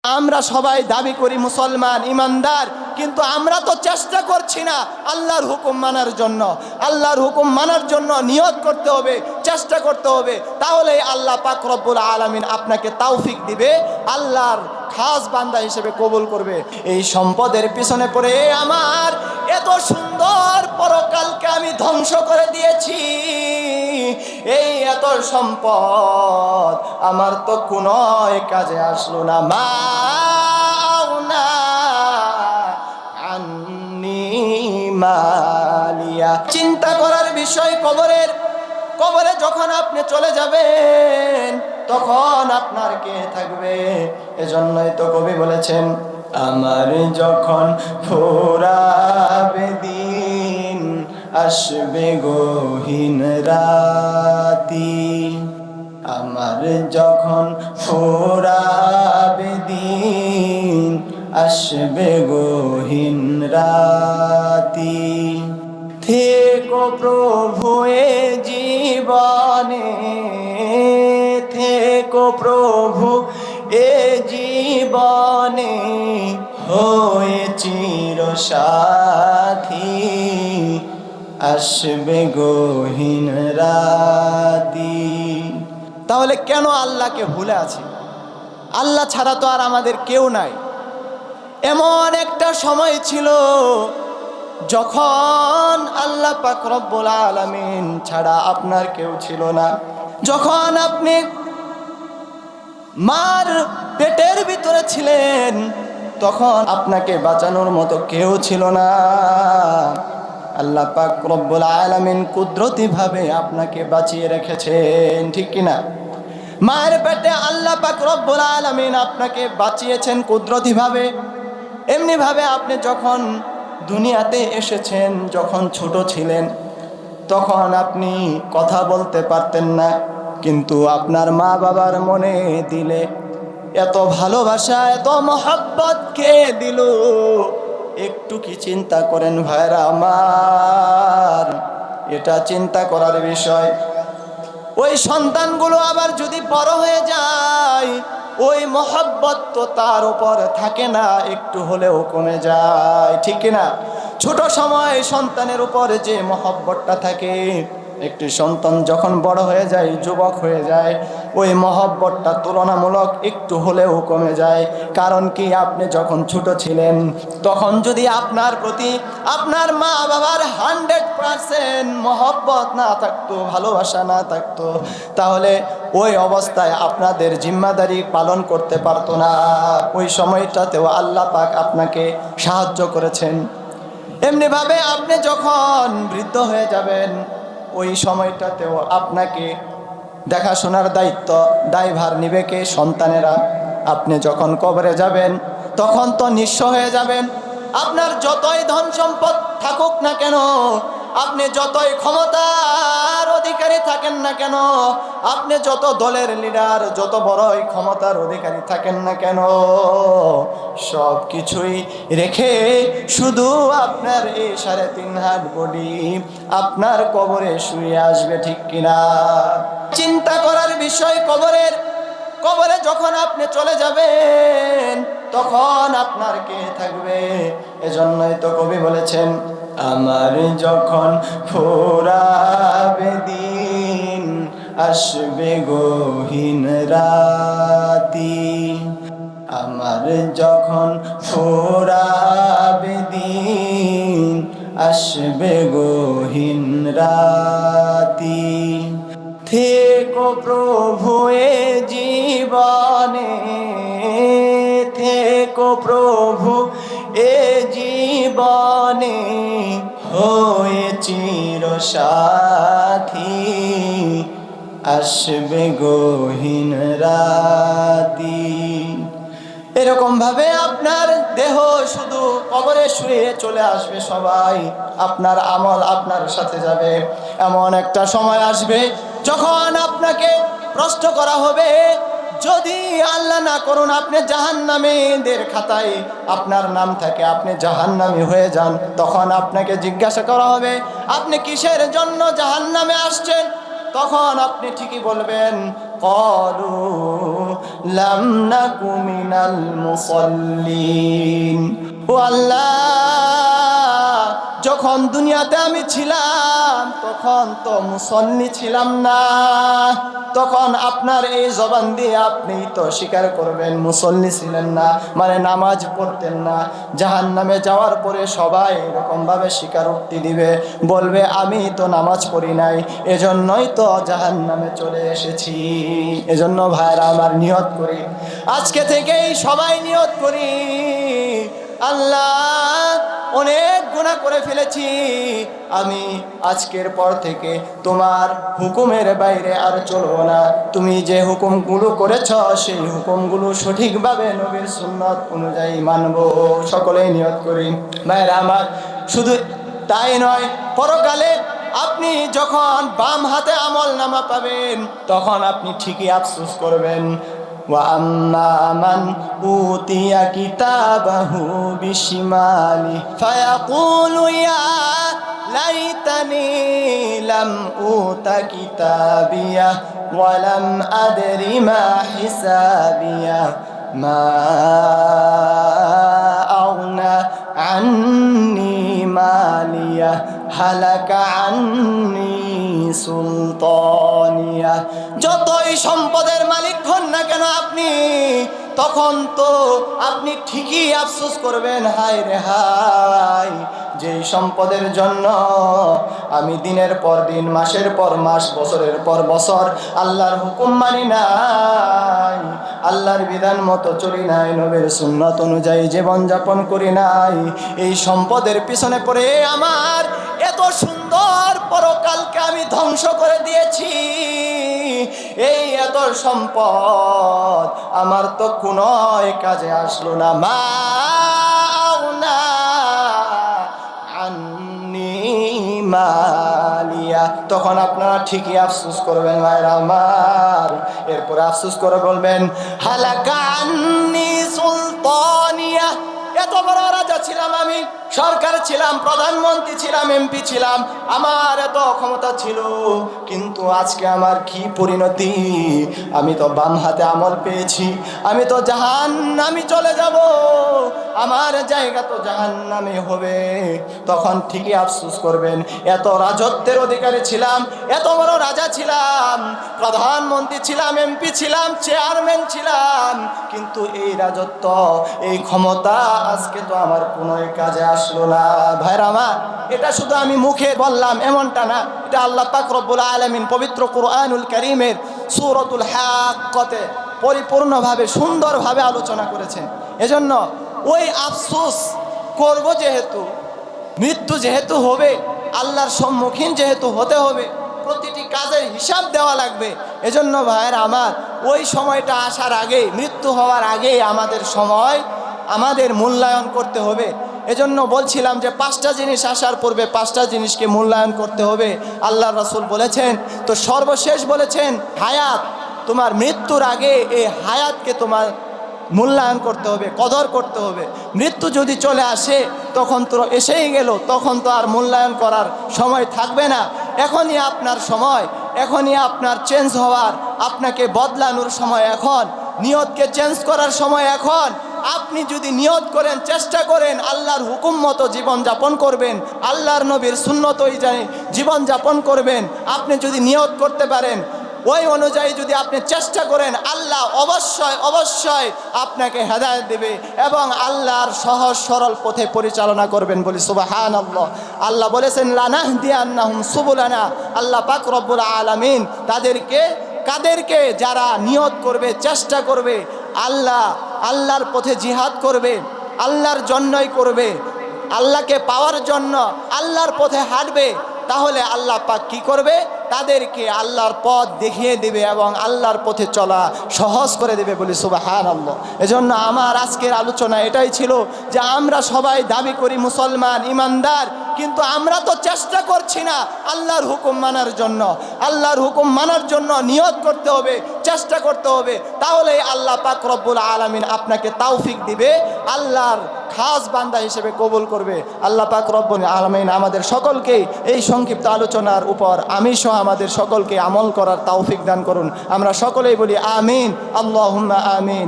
আমরা সবাই দাবি করি মুসলমান ইমানদার, কিন্তু আমরা তো চেষ্টা করছি না আল্লাহর হুকুম মানার জন্য। আল্লাহর হুকুম মানার জন্য নিয়ত করতে হবে, চেষ্টা করতে হবে, তাহলে আল্লাহ পাক রব্বুল আলামিন আপনাকে তৌফিক দিবে, আল্লাহর খাস বান্দা হিসেবে কবুল করবে। এই সম্পদের পিছনে পড়ে আমার এত সুন্দর পরকালকে আমি ধ্বংস করে দিয়েছি। এই এত সম্পদ আমার তো কোনো কাজে আসলো না। মালিয়া চিন্তা করার বিষয় কবরে যখন আপনি চলে যাবেন তখন আপনার কে থাকবে? এজন্যই তো কবি বলেছেন, আমার যখন ফুরাবে দিন আসবে গহীন রাতি। আমার যখন ফুরাবে দিন আসবে গহীন রাতি। থেকো প্রভু এ জীবনে, থেকো প্রভু এ জীবনে, হয়ে চির সাথী আসবে গহীন রাতি। তাহলে কেন আল্লাহকে ভুলে আছি? আল্লাহ ছাড়া তো আর আমাদের কেউ নাই। এমন একটা সময় ছিল যখন আল্লাহ পাক রব্বুল আলামিন ছাড়া আপনার কেউ ছিল না। যখন আপনি মার পেটের ভিতরে ছিলেন তখন আপনাকে বাঁচানোর মতো কেউ ছিল না। আল্লাহ পাক রব্বুল আলামিন কুদরতিভাবে আপনাকে বাঁচিয়ে রেখেছেন, ঠিক কিনা? মায়ের পেটে আল্লাহ পাক রব্বুল আলামিন আপনাকে বাঁচিয়েছেন কুদরতিভাবে। এমনিভাবে আপনি যখন দুনিয়াতে এসেছেন, যখন ছোট ছিলেন তখন আপনি কথা বলতে পারতেন না, কিন্তু আপনার মা বাবার মনে দিলে এত ভালোবাসা, এত মহব্বত কে দিল? একটু কি চিন্তা করেন ভাইরা আমার? এটা চিন্তা করার বিষয়। ওই সন্তানগুলো আবার যদি বড় হয়ে যায়, ওই মহব্বত তো তার উপর থাকে না, একটু হলেও কমে যায়, ঠিক না? ছোট সময় সন্তানের উপর যে মহব্বতটা থাকে, একটি সন্তান যখন বড় হয়ে যায়, যুবক হয়ে যায়, ওই মহব্বতটা তুলনামূলক একটু হলেও কমে যায়। কারণ কি, আপনি যখন ছোট ছিলেন তখন যদি আপনার প্রতি আপনার মা বাবার 100% মহব্বত না থাকতো, ভালোবাসা না থাকতো, তাহলে ওই অবস্থায় আপনাদের জিম্মাদারি পালন করতে পারতো না। ওই সময়টাতেও আল্লাহ পাক আপনাকে সাহায্য করেছেন। এমনিভাবে আপনি যখন বৃদ্ধ হয়ে যাবেন, ওই সময়টাতেও আপনাকে দেখাশোনার দায়ভার নিবে কে? সন্তানেরা। আপনি যখন কবরে যাবেন তখন তো নিঃস্ব হয়ে যাবেন। আপনার যতই ধন সম্পদ থাকুক না কেন, আপনি যতই ক্ষমতার অধিকারী থাকেন না কেন, আপনি যত দলের লিডার, যত বড়ই ক্ষমতার অধিকারী থাকেন না কেন, সব কিছুই রেখে শুধু আপনার এই 3.5 হাত বডি আপনার কবরে শুয়ে আসবে, ঠিক কিনা? চিন্তা করার বিষয় কবরে যখন আপনি চলে যাবেন তখন আপনার কে থাকবে? এজন্যই তো কবি বলেছেন, আমার যখন ফুরাবে দিন আসবে গহীন রাতি। আমার যখন ফুরাবে দিন আসবে গহীন রাতি। থেকো প্রভু এ জীবনে, থেকো প্রভু এ জীবনে, হয়ে চির সাথী আসবে গহীন রাতি। এরকম ভাবে আপনার দেহ শুধু কবরে শুয়ে চলে আসবে সবাই, আপনার আমল আপনার সাথে যাবে। এমন একটা সময় আসবে যখন আপনাকে প্রশ্ন করা হবে, যদি আল্লাহ না করুন আপনি জাহান্নামীদের খাতায় আপনার নাম থাকে, আপনি জাহান্নামী হয়ে যান, তখন আপনাকে জিজ্ঞাসা করা হবে আপনি কিসের জন্য জাহান্নামে আসছেন? তখন আপনি ঠিকই বলবেন, ক্বালু লাম নাকু মিনাল মুসাল্লিন। ও আল্লাহ, যখন দুনিয়াতে আমি ছিলাম তখন তো মুসল্লি ছিলাম না। তখন আপনার এই জবান দিয়ে আপনি তো স্বীকার করবেন মুসল্লি ছিলেন না, মানে নামাজ পড়তেন না। জাহান্নামে যাওয়ার পরে সবাই এরকম ভাবে স্বীকারোক্তি দিবে, বলবে আমি তো নামাজ পড়ি নাই, এজন্যই তো জাহান্নামে চলে এসেছি। এজন্য ভাইরা আমার, নিয়ত করি, আজকে থেকেই সবাই নিয়ত করি, আল্লাহ অনেক গুনাহ করে ফেলেছি, আমি আজকের পর থেকে তোমার হুকুমের বাইরে আর চলবো না। তুমি যে হুকুমগুলো করেছ সেই হুকুমগুলো সঠিকভাবে নবীর সুন্নাত অনুযায়ী মানব। সকলেই নিয়ত করি। ভাইরা আমার, শুধু তাই নয়, পরকালে আপনি যখন বাম হাতে আমল নামা পাবেন তখন আপনি ঠিকই আফসোস করবেন। وَأَمَّا مَنْ أُوتِيَ كِتَابَهُ بِشِمَالِهِ فَيَقُولُ يَا لَيْتَنِي لَمْ أُوتَ كِتَابِيَهْ وَلَمْ أَدْرِ مَا حِسَابِيَهْ مَا أَغْنَى عَنِّي مَالِيَهْ هَلَكَ عَنِّي সুলতানিয়া। যতই সম্পদের মালিক হন না কেন আপনি, তখন তো আপনি ঠিকই আফসোস করবেন, হায় রে হায়, যেই সম্পদের জন্য আমি দিনের পর দিন, মাসের পর মাস, বছরের পর বছর আল্লাহর হুকুম মানি নাই, আল্লাহর বিধান মতো চলি নাই, নবীর সুন্নাত অনুযায়ী জীবনযাপন করি নাই, এই সম্পদের পিছনে পড়ে আমার এত সুন্দর পরকালকে আমি ধ্বংস করে দিয়েছি। এই এত সম্পদ আমার তো কোনো কাজে আসলো না। মাওনা আন্নি মালিয়া। তখন আপনারা ঠিকই আফসোস করবেন ভাইরা আমার। এরপরে আফসোস করে বলবেন হালাকা আন্নি সুলতানিয়া। এত বড় রাজা ছিলাম আমি, সরকার ছিলাম, প্রধানমন্ত্রী ছিলাম, এমপি ছিলাম, আমার এত ক্ষমতা ছিল, কিন্তু আজকে আমার কি পরিণতি? আমি তো বাম হাতে আমল পেয়েছি, আমি তো জাহান্নামে চলে যাব, আমার জায়গা তো জাহান্নামে হবে। তখন ঠিকই আফসোস করবেন, এত রাজত্বের অধিকারী ছিলাম, এত বড় রাজা ছিলাম, প্রধানমন্ত্রী ছিলাম, এমপি ছিলাম, চেয়ারম্যান ছিলাম, কিন্তু এই রাজত্ব, এই ক্ষমতা আজকে তো আমার কোনো কাজে আসলো না। ভাইরা আমার, এটা শুধু আমি মুখে বললাম এমনটা না, এটা আল্লাহ পাক রব্বুল আলামিন পবিত্র কুরআনুল কারীমের সূরাতুল হাক্কাতে পরিপূর্ণভাবে সুন্দরভাবে আলোচনা করেছেন। এজন্য ওই আফসোস করব, যেহেতু মৃত্যু যেহেতু হবে, আল্লাহর সম্মুখীন যেহেতু হতে হবে, প্রতিটি কাজের হিসাব দেওয়া লাগবে। এজন্য ভাইরা আমার, ওই সময়টা আসার আগে, মৃত্যু হওয়ার আগে আমাদের সময়, আমাদের মূল্যায়ন করতে হবে। এজন্য বলছিলাম যে 5টা জিনিস আসার পূর্বে 5টা জিনিসকে মূল্যায়ন করতে হবে। আল্লাহ রাসূল বলেছেন, তো সর্বশেষ বলেছেন হায়াত। তোমার মৃত্যুর আগে এই হায়াতকে তোমার মূল্যায়ন করতে হবে, কদর করতে হবে। মৃত্যু যদি চলে আসে তখন তো এসেই গেল, তখন তো আর মূল্যায়ন করার সময় থাকবে না। এখনই আপনার সময়, এখনই আপনার চেঞ্জ হওয়ার, আপনাকে বদলানোর সময় এখন, নিয়তকে চেঞ্জ করার সময় এখন। আপনি যদি নিয়ত করেন, চেষ্টা করেন আল্লাহর হুকুম মতো জীবনযাপন করবেন, আল্লাহর নবীর সুন্নত অনুযায়ী জীবনযাপন করবেন, আপনি যদি নিয়ত করতে পারেন, ওই অনুযায়ী যদি আপনি চেষ্টা করেন, আল্লাহ অবশ্যই অবশ্যই আপনাকে হেদায়েত দেবে এবং আল্লাহর সহজ সরল পথে পরিচালনা করবেন। বলি সুবহানাল্লাহ। আল্লাহ বলেছেন লানাহদিয়ান্নাহুম সুবুলানা। আল্লাহ পাক রব্বুল আলামিন কাদেরকে যারা নিয়ত করবে, চেষ্টা করবে, আল্লাহর পথে জিহাদ করবে, আল্লাহর জন্যই করবে, আল্লাহকে পাওয়ার জন্য আল্লাহর পথে হাঁটবে, তাহলে আল্লাহ পাক কি করবে? তাদেরকে আল্লাহর পথ দেখিয়ে দেবে এবং আল্লাহর পথে চলা সহজ করে দেবে। বলি সুবহানাল্লাহ। এজন্য আমার আজকের আলোচনা এটাই ছিল যে আমরা সবাই দাবি করি মুসলমান, ইমানদার, কিন্তু আমরা তো চেষ্টা করছি না আল্লাহর হুকুম মানার জন্য। আল্লাহর হুকুম মানার জন্য নিয়ত করতে হবে, চেষ্টা করতে হবে, তাহলে আল্লাহ পাক রব্বুল আলামিন আপনাকে তৌফিক দিবে, আল্লাহর খাস বান্দা হিসেবে কবুল করবে। আল্লাহ পাক রব্বুল আলামিন আমাদের সকলকে এই সংক্ষিপ্ত আলোচনার উপর আমি সহ আমাদের সকলকে আমল করার তৌফিক দান করুন। আমরা সকলেই বলি আমিন, আল্লাহুম্মা আমিন।